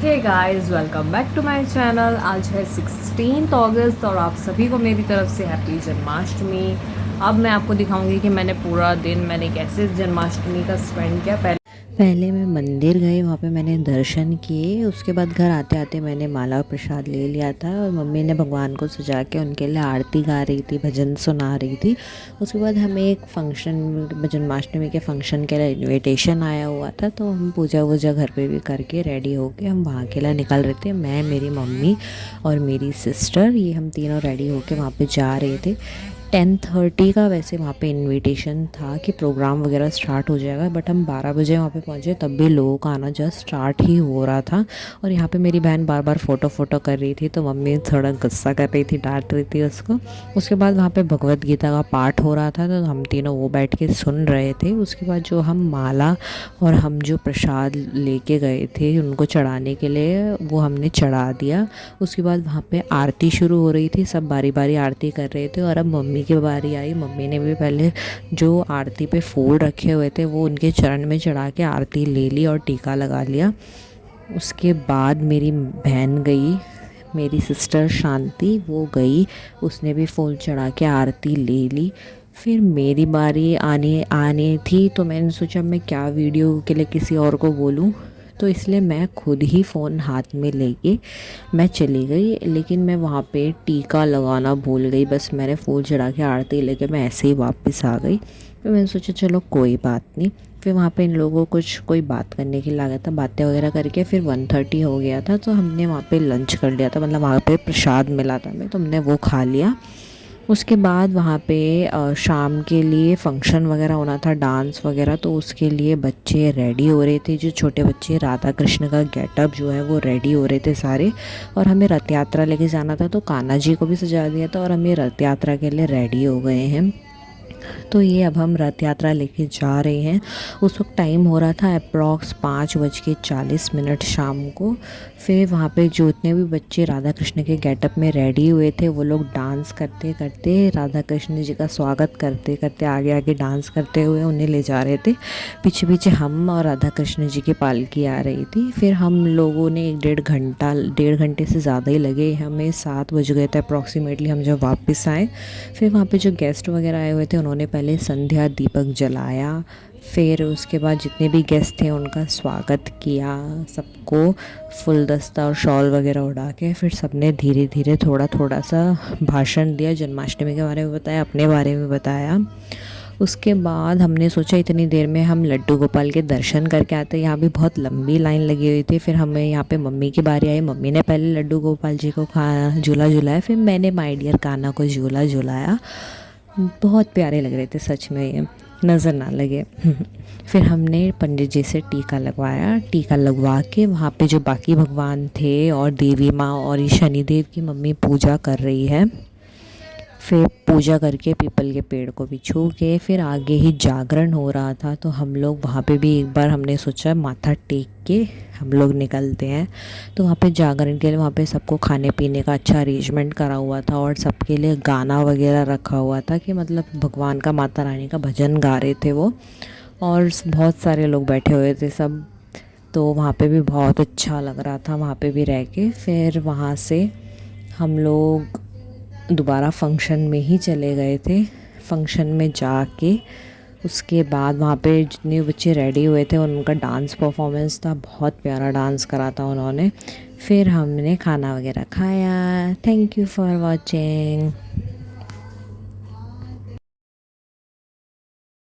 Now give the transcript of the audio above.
Hey guys, welcome back to my channel. आज है 16 अगस्त और आप सभी को मेरी तरफ से हैप्पी जन्माष्टमी। अब मैं आपको दिखाऊंगी कि मैंने पूरा दिन कैसे जन्माष्टमी का स्पेंड किया। पहले मैं मंदिर गई, वहाँ पे मैंने दर्शन किए। उसके बाद घर आते आते मैंने माला और प्रसाद ले लिया था और मम्मी ने भगवान को सजा के उनके लिए आरती गा रही थी, भजन सुना रही थी। उसके बाद हमें एक फंक्शन, जन्माष्टमी के फंक्शन के लिए इनविटेशन आया हुआ था, तो हम पूजा वूजा घर पे भी करके रेडी होके हम वहाँ के लिए निकल रहे थे। मैं, मेरी मम्मी और मेरी सिस्टर, ये हम तीनों रेडी होके वहाँ पे जा रहे थे। 10:30 का वैसे वहाँ पे इनविटेशन था कि प्रोग्राम वगैरह स्टार्ट हो जाएगा, बट हम 12 बजे वहाँ पे पहुँचे, तब भी लोगों का आना जस्ट स्टार्ट ही हो रहा था। और यहाँ पे मेरी बहन बार बार फ़ोटो कर रही थी, तो मम्मी थोड़ा गुस्सा कर रही थी, डांट रही थी उसको। उसके बाद वहाँ पे भगवत गीता का पाठ हो रहा था, तो हम तीनों वो बैठ के सुन रहे थे। उसके बाद जो हम माला और हम जो प्रसाद लेके गए थे उनको चढ़ाने के लिए, वो हमने चढ़ा दिया। उसके बाद वहाँ पे आरती शुरू हो रही थी, सब बारी बारी आरती कर रहे थे। और अब मम्मी की बारी आई। मम्मी ने भी पहले जो आरती पे फूल रखे हुए थे वो उनके चरण में चढ़ा के आरती ले ली और टीका लगा लिया। उसके बाद मेरी बहन गई, मेरी सिस्टर शांति, वो गई, उसने भी फूल चढ़ा के आरती ले ली। फिर मेरी बारी आने आने थी, तो मैंने सोचा मैं क्या वीडियो के लिए किसी और को बोलूं, तो इसलिए मैं खुद ही फ़ोन हाथ में लेके मैं चली गई। लेकिन मैं वहाँ पे टीका लगाना भूल गई, बस मैंने फूल चढ़ा के आरती लेके मैं ऐसे ही वापस आ गई। फिर मैंने सोचा चलो कोई बात नहीं। फिर वहाँ पे इन लोगों को कुछ कोई बात करने के लिए लगा था, बातें वगैरह करके फिर 1:30 हो गया था, तो हमने वहाँ पे लंच कर लिया था, मतलब वहाँ पे प्रसाद मिला था हमें, तो हमने वो खा लिया। उसके बाद वहाँ पे शाम के लिए फ़ंक्शन वगैरह होना था, डांस वगैरह, तो उसके लिए बच्चे रेडी हो रहे थे। जो छोटे बच्चे, राधा कृष्ण का गेटअप जो है वो रेडी हो रहे थे सारे। और हमें रथ यात्रा लेके जाना था, तो कान्हा जी को भी सजा दिया था और हम ये रथ यात्रा के लिए रेडी हो गए हैं। तो ये अब हम रथ यात्रा लेके जा रहे हैं। उस वक्त टाइम हो रहा था अप्रॉक्स 5:40 शाम को। फिर वहाँ पे जो इतने भी बच्चे राधा कृष्ण के गेटअप में रेडी हुए थे, वो लोग डांस करते करते, राधा कृष्ण जी का स्वागत करते करते, आगे आगे डांस करते हुए उन्हें ले जा रहे थे। पीछे पीछे हम और राधा कृष्ण जी की पालकी आ रही थी। फिर हम लोगों ने 1.5 घंटे से ज़्यादा ही लगे, हमें 7 बज गए थे अप्रॉक्सीमेटली हम जब वापस आए। फिर वहाँ पे जो गेस्ट वगैरह आए हुए थे उन्होंने पहले संध्या दीपक जलाया। फिर उसके बाद जितने भी गेस्ट थे उनका स्वागत किया, सबको फुल दस्ता और शॉल वगैरह उड़ा के। फिर सबने धीरे धीरे थोड़ा थोड़ा सा भाषण दिया, जन्माष्टमी के बारे में बताया, अपने बारे में बताया। उसके बाद हमने सोचा इतनी देर में हम लड्डू गोपाल के दर्शन करके आते। यहाँ भी बहुत लंबी लाइन लगी हुई थी। फिर हमें यहाँ पे मम्मी की बारी आई, मम्मी ने पहले लड्डू गोपाल जी को झूला झुलाया, फिर मैंने माय डियर कान्हा को झूला झुलाया। बहुत प्यारे लग रहे थे सच में, ये नज़र ना लगे। फिर हमने पंडित जी से टीका लगवाया। टीका लगवा के वहाँ पे जो बाकी भगवान थे और देवी माँ और ये शनिदेव की मम्मी पूजा कर रही है। फिर पूजा करके पीपल के पेड़ को भी छू के फिर आगे ही जागरण हो रहा था, तो हम लोग वहाँ पे भी एक बार हमने सोचा माथा टेक के हम लोग निकलते हैं। तो वहाँ पे जागरण के लिए वहाँ पे सबको खाने पीने का अच्छा अरेंजमेंट करा हुआ था और सबके लिए गाना वगैरह रखा हुआ था कि मतलब भगवान का, माता रानी का भजन गा रहे थे वो। और बहुत सारे लोग बैठे हुए थे सब, तो वहाँ पे भी बहुत अच्छा लग रहा था वहाँ पे भी रह के। फिर वहाँ से हम लोग दोबारा फंक्शन में ही चले गए थे। फंक्शन में जाके उसके बाद वहाँ पे जितने बच्चे रेडी हुए थे उनका डांस परफॉर्मेंस था, बहुत प्यारा डांस करा था उन्होंने। फिर हमने खाना वगैरह खाया। Thank you for watching.